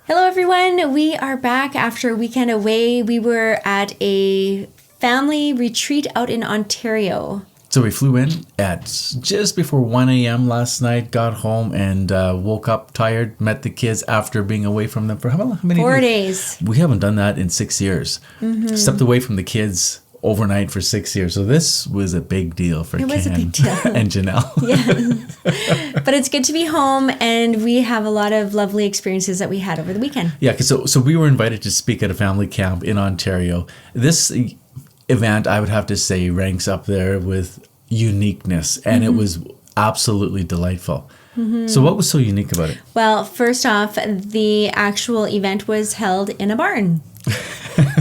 Hello, everyone. We are back after a weekend away. We were at a family retreat out in Ontario. So we flew in at just before 1 a.m. last night, got home and woke up tired, met the kids after being away from them for how many 4 days? We haven't done that in 6 years. Mm-hmm. Stepped away from the kids overnight for 6 years. So this was a big deal for Ken and Janelle. Yeah. But it's good to be home, and we have a lot of lovely experiences that we had over the weekend. Yeah, so we were invited to speak at a family camp in Ontario. This event, I would have to say, ranks up there with uniqueness, and it was absolutely delightful. Mm-hmm. So what was so unique about it? Well, first off, the actual event was held in a barn.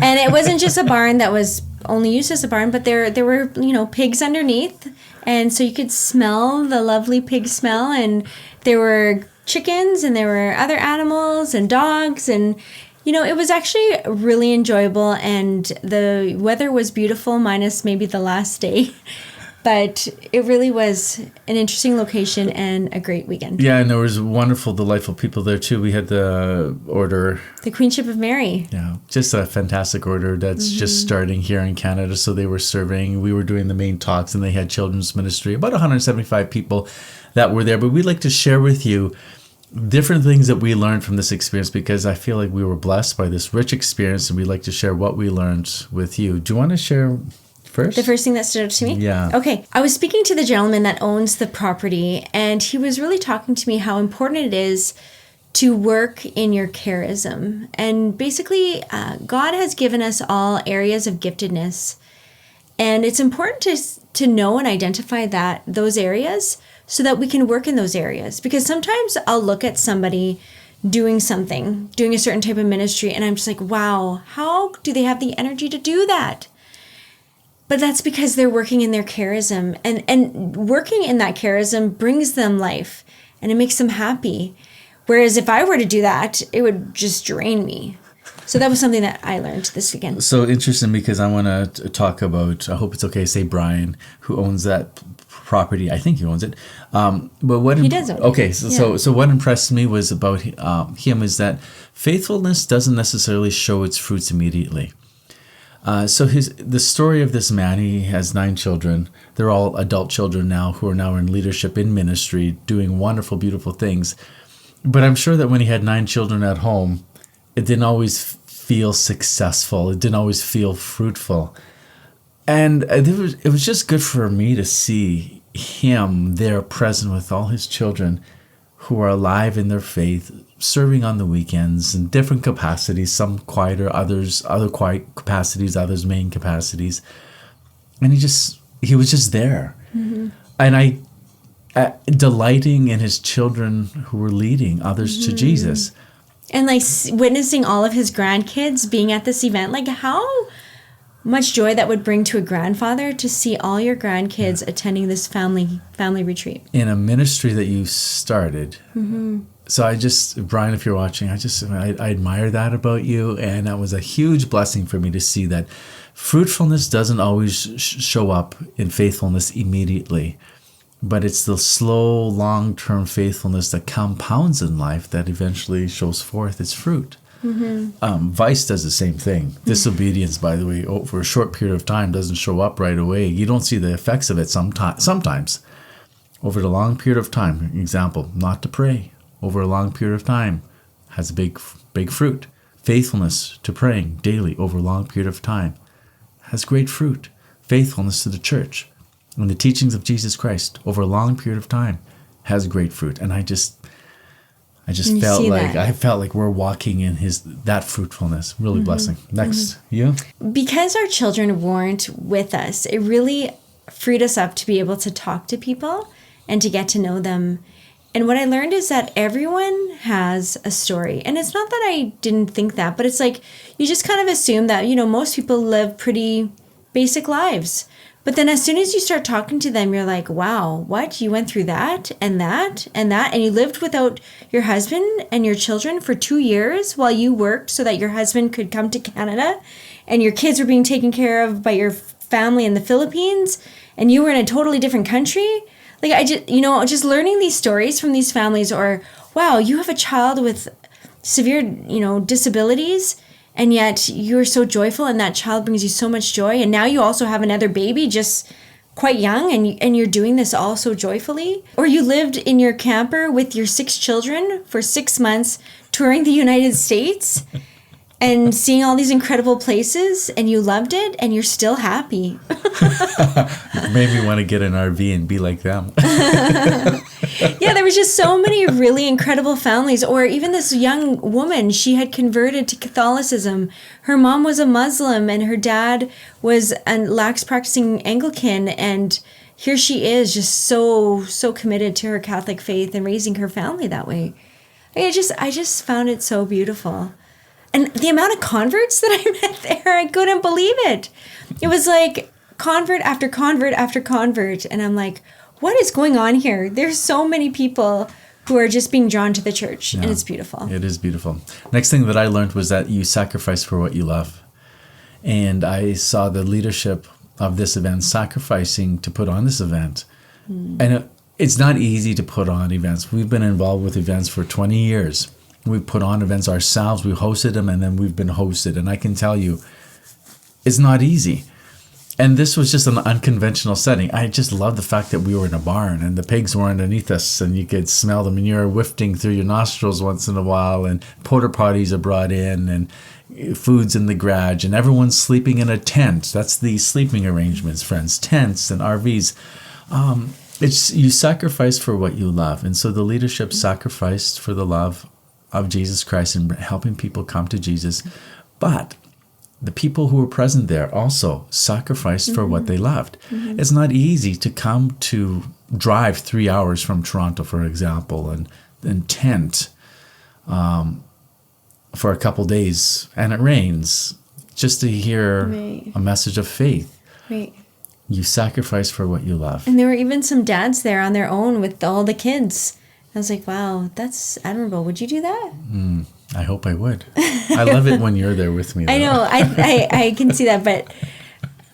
And it wasn't just a barn that was only used as a barn, but there were, pigs underneath. And so you could smell the lovely pig smell, and there were chickens and there were other animals and dogs, and it was actually really enjoyable, and the weather was beautiful minus maybe the last day. But it really was an interesting location and a great weekend. Yeah, and there was wonderful, delightful people there too. We had the order. The Queenship of Mary. Yeah, just a fantastic order that's just starting here in Canada. So they were serving. We were doing the main talks, and they had children's ministry. About 175 people that were there. But we'd like to share with you different things that we learned from this experience, because I feel like we were blessed by this rich experience, and we'd like to share what we learned with you. Do you want to share first? The first thing that stood out to me? Yeah. Okay. I was speaking to the gentleman that owns the property, and he was really talking to me how important it is to work in your charism. And basically, God has given us all areas of giftedness, and it's important to know and identify those areas so that we can work in those areas. Because sometimes I'll look at somebody doing a certain type of ministry, and I'm just like, wow, how do they have the energy to do that? But that's because they're working in their charism, and working in that charism brings them life, and it makes them happy. Whereas if I were to do that, it would just drain me. So that was something that I learned this weekend. So interesting, because I want to talk about, I hope it's okay to say Brian, who owns that property. I think he owns it. But what he does own it. Okay, so what impressed me was about him is that faithfulness doesn't necessarily show its fruits immediately. So the story of this man, he has 9 children. They're all adult children now who are now in leadership in ministry, doing wonderful, beautiful things. But I'm sure that when he had 9 children at home, it didn't always feel successful. It didn't always feel fruitful. And it was just good for me to see him there present with all his children who are alive in their faith, serving on the weekends in different capacities, some quieter, others other quiet capacities, others main capacities. And he was just there. Mm-hmm. And I delighting in his children who were leading others to Jesus. And witnessing all of his grandkids being at this event, how much joy that would bring to a grandfather to see all your grandkids attending this family retreat. In a ministry that you started. Mm-hmm. So Brian, if you're watching, I admire that about you. And that was a huge blessing for me to see that fruitfulness doesn't always show up in faithfulness immediately. But it's the slow, long-term faithfulness that compounds in life that eventually shows forth its fruit. Mm-hmm. Vice does the same thing. Mm-hmm. Disobedience, by the way, over a short period of time doesn't show up right away. You don't see the effects of it sometimes. Over the long period of time, example, not to pray over a long period of time has a big fruit. Faithfulness to praying daily over a long period of time has great fruit. Faithfulness to the church and the teachings of Jesus Christ over a long period of time has great fruit. And I just felt like we're walking in that fruitfulness. Really blessing. Next, you? Because our children weren't with us, it really freed us up to be able to talk to people and to get to know them. And what I learned is that everyone has a story. And it's not that I didn't think that, but it's like you just kind of assume that, most people live pretty basic lives. But then as soon as you start talking to them, you're like, wow, what? You went through that and that and that, and you lived without your husband and your children for 2 years while you worked so that your husband could come to Canada, and your kids were being taken care of by your family in the Philippines, and you were in a totally different country. Just learning these stories from these families, or wow, you have a child with severe, disabilities, and yet you're so joyful, and that child brings you so much joy. And now you also have another baby just quite young, and you're doing this all so joyfully. Or you lived in your camper with your 6 children for 6 months, touring the United States and seeing all these incredible places, and you loved it, and you're still happy. Made me want to get an RV and be like them. Yeah, there was just so many really incredible families. Or even this young woman, she had converted to Catholicism. Her mom was a Muslim, and her dad was a lax practicing Anglican, and here she is, just so committed to her Catholic faith and raising her family that way. I just found it so beautiful. And the amount of converts that I met there, I couldn't believe it. It was like convert after convert after convert. And I'm like, what is going on here? There's so many people who are just being drawn to the church. Yeah, and it's beautiful. It is beautiful. Next thing that I learned was that you sacrifice for what you love. And I saw the leadership of this event sacrificing to put on this event. And it's not easy to put on events. We've been involved with events for 20 years. We've put on events ourselves. We've hosted them, and then we've been hosted. And I can tell you, it's not easy. And this was just an unconventional setting. I just love the fact that we were in a barn, and the pigs were underneath us, and you could smell them, and you're wafting through your nostrils once in a while, and porta potties are brought in, and food's in the garage, and everyone's sleeping in a tent. That's the sleeping arrangements, friends. Tents and RVs. It's you sacrifice for what you love. And so the leadership sacrificed for the love of Jesus Christ and helping people come to Jesus. But the people who were present there also sacrificed for what they loved. It's not easy to drive 3 hours from Toronto, for example, and tent for a couple days, and it rains, just to hear a message of faith. Right. You sacrifice for what you love. And there were even some dads there on their own with all the kids. I was like, wow, that's admirable. Would you do that? I hope I would. I love it when you're there with me, though. I know. I can see that, but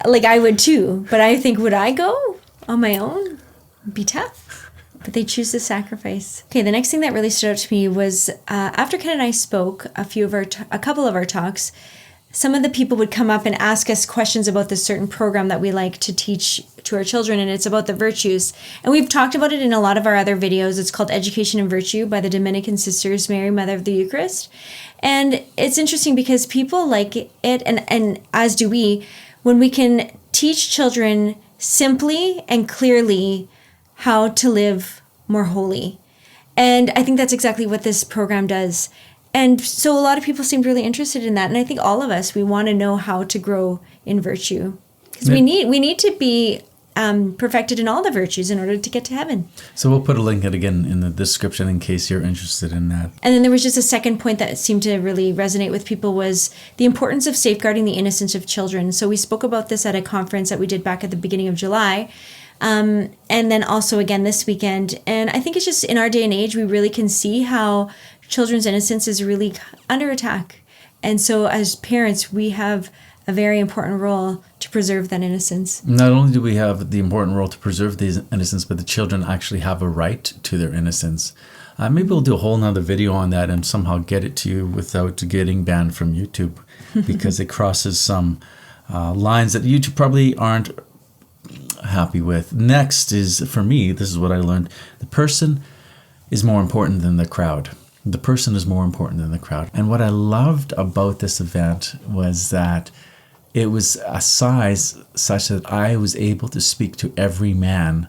like I would too. But I think, would I go on my own? It'd be tough. But they choose to sacrifice. Okay, the next thing that really stood out to me was after Ken and I spoke a couple of our talks, some of the people would come up and ask us questions about this certain program that we like to teach to our children, and it's about the virtues. And we've talked about it in a lot of our other videos. It's called Education and Virtue by the Dominican Sisters, Mary, Mother of the Eucharist. And it's interesting because people like it, and as do we, when we can teach children simply and clearly how to live more holy. And I think that's exactly what this program does. And so a lot of people seemed really interested in that. And I think all of us, we want to know how to grow in virtue. Because we need to be perfected in all the virtues in order to get to heaven. So we'll put a link again in the description in case you're interested in that. And then there was just a second point that seemed to really resonate with people was the importance of safeguarding the innocence of children. So we spoke about this at a conference that we did back at the beginning of July. And then also again this weekend. And I think it's just in our day and age, we really can see how children's innocence is really under attack. And so as parents, we have a very important role to preserve that innocence. Not only do we have the important role to preserve the innocence, but the children actually have a right to their innocence. Maybe we'll do a whole nother video on that and somehow get it to you without getting banned from YouTube because it crosses some lines that YouTube probably aren't happy with. Next is, for me, this is what I learned. The person is more important than the crowd. The person is more important than the crowd. And what I loved about this event was that it was a size such that I was able to speak to every man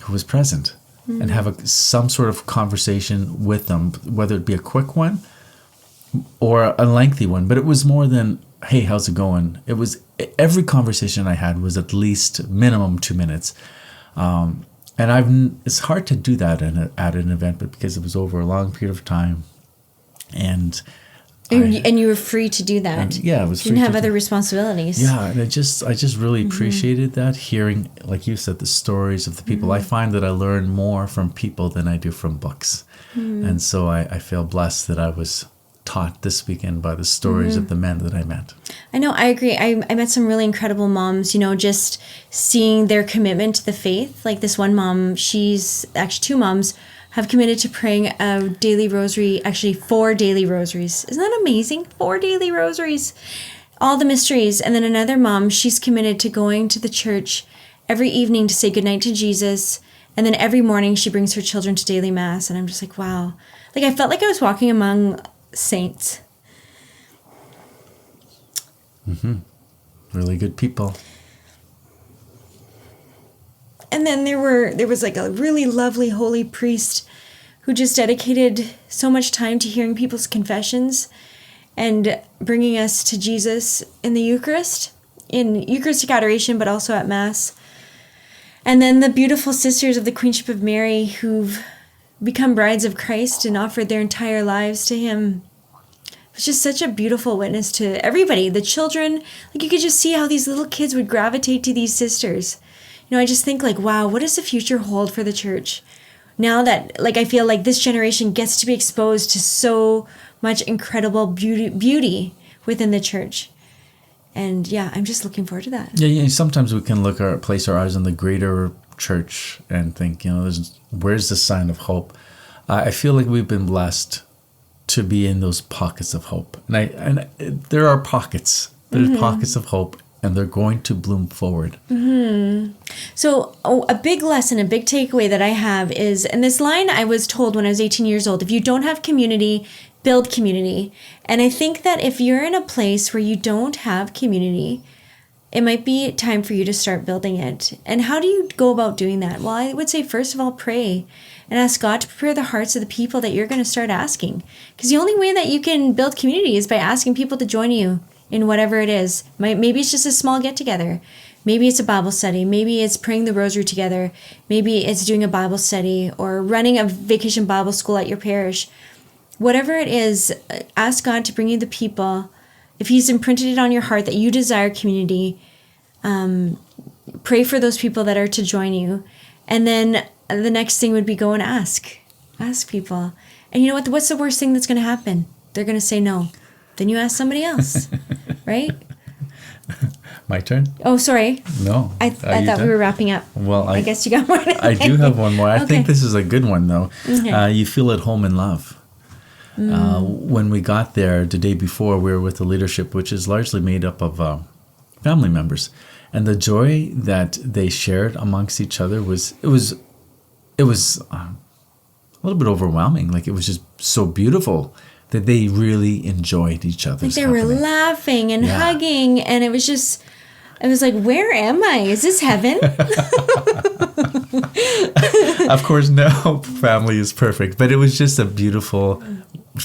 who was present and have some sort of conversation with them, whether it be a quick one or a lengthy one. But it was more than, hey, how's it going? It was every conversation I had was at least minimum 2 minutes. And it's hard to do that at an event, but because it was over a long period of time, and you were free to do that. Yeah, it was free. You didn't have other responsibilities. Yeah, and I just really appreciated that, hearing, like you said, the stories of the people. I find that I learn more from people than I do from books, and so I feel blessed that I was taught this weekend by the stories of the men that I met. I know, I agree. I met some really incredible moms, just seeing their commitment to the faith. Like this one mom, she's actually two moms have committed to praying a daily rosary, actually 4 daily rosaries. Isn't that amazing? 4 daily rosaries. All the mysteries. And then another mom, she's committed to going to the church every evening to say goodnight to Jesus. And then every morning she brings her children to daily mass. And I'm just like, wow. Like, I felt like I was walking among saints. Really good people. And then there was like a really lovely holy priest who just dedicated so much time to hearing people's confessions and bringing us to Jesus in the Eucharist, in Eucharistic adoration, but also at Mass. And then the beautiful sisters of the Queenship of Mary who've become brides of Christ and offered their entire lives to him. It was just such a beautiful witness to everybody. The children, like, you could just see how these little kids would gravitate to these sisters. You know, I just think, like, wow, what does the future hold for the church? Now that, like, I feel like this generation gets to be exposed to so much incredible beauty within the church. And yeah, I'm just looking forward to that. Yeah. Sometimes we can place our eyes on the greater church and think, you know, where's the sign of hope? I feel like we've been blessed to be in those pockets of hope, and there are pockets. There's pockets of hope, and they're going to bloom forward. So a big lesson, a big takeaway that I have is, and this line I was told when I was 18 years old: if you don't have community, build community. And I think that if you're in a place where you don't have community, it might be time for you to start building it. And how do you go about doing that? Well, I would say, first of all, pray and ask God to prepare the hearts of the people that you're going to start asking. Because the only way that you can build community is by asking people to join you in whatever it is. Maybe it's just a small get-together. Maybe it's a Bible study. Maybe it's praying the rosary together. Maybe it's doing a Bible study or running a vacation Bible school at your parish. Whatever it is, ask God to bring you the people. If he's imprinted it on your heart that you desire community, pray for those people that are to join you. And then the next thing would be go and ask people. And you know what? What's the worst thing that's going to happen? They're going to say no. Then you ask somebody else, right? My turn? Oh, sorry. No. I thought we were wrapping up. Well, I guess you got one. I do have one more. I Okay. think this is a good one, though. Okay. You feel at home in love. When we got there the day before, we were with the leadership, which is largely made up of family members. And the joy that they shared amongst each other was a little bit overwhelming. Like, it was just so beautiful that they really enjoyed each other's Like, they were company. laughing and hugging, and it was like, where am I? Is this heaven? Of course, no family is perfect, but it was just a beautiful,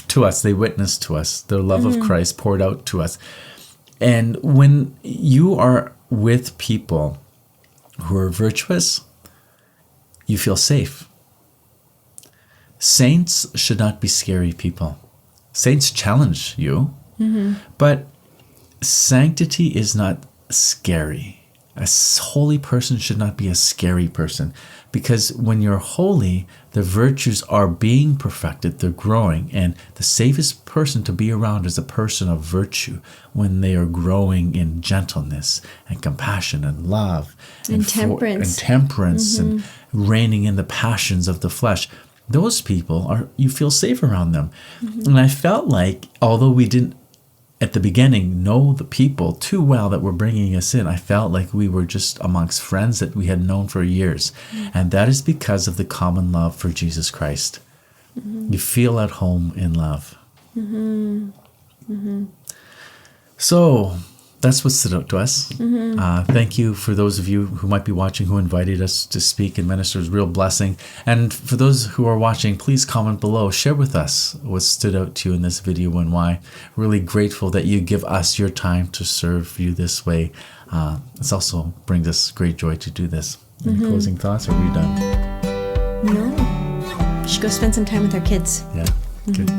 to us, they witnessed to us the love of Christ poured out to us. And when you are with people who are virtuous, you feel safe. Saints should not be scary people. Saints challenge you, but sanctity is not scary. A holy person should not be a scary person, because when you're holy, the virtues are being perfected, they're growing, and the safest person to be around is a person of virtue when they are growing in gentleness and compassion and love And temperance. And reigning in the passions of the flesh. Those people you feel safe around them. And I felt like, although we didn't at the beginning know the people too well that were bringing us in, I felt like we were just amongst friends that we had known for years. And that is because of the common love for Jesus Christ. You feel at home in love. So that's what stood out to us. Thank you for those of you who might be watching who invited us to speak and minister. It was a real blessing. And for those who are watching, please comment below. Share with us what stood out to you in this video and why. Really grateful that you give us your time to serve you this way. It also brings us great joy to do this. Any closing thoughts? Are we done? No. We should go spend some time with our kids. Yeah. Good.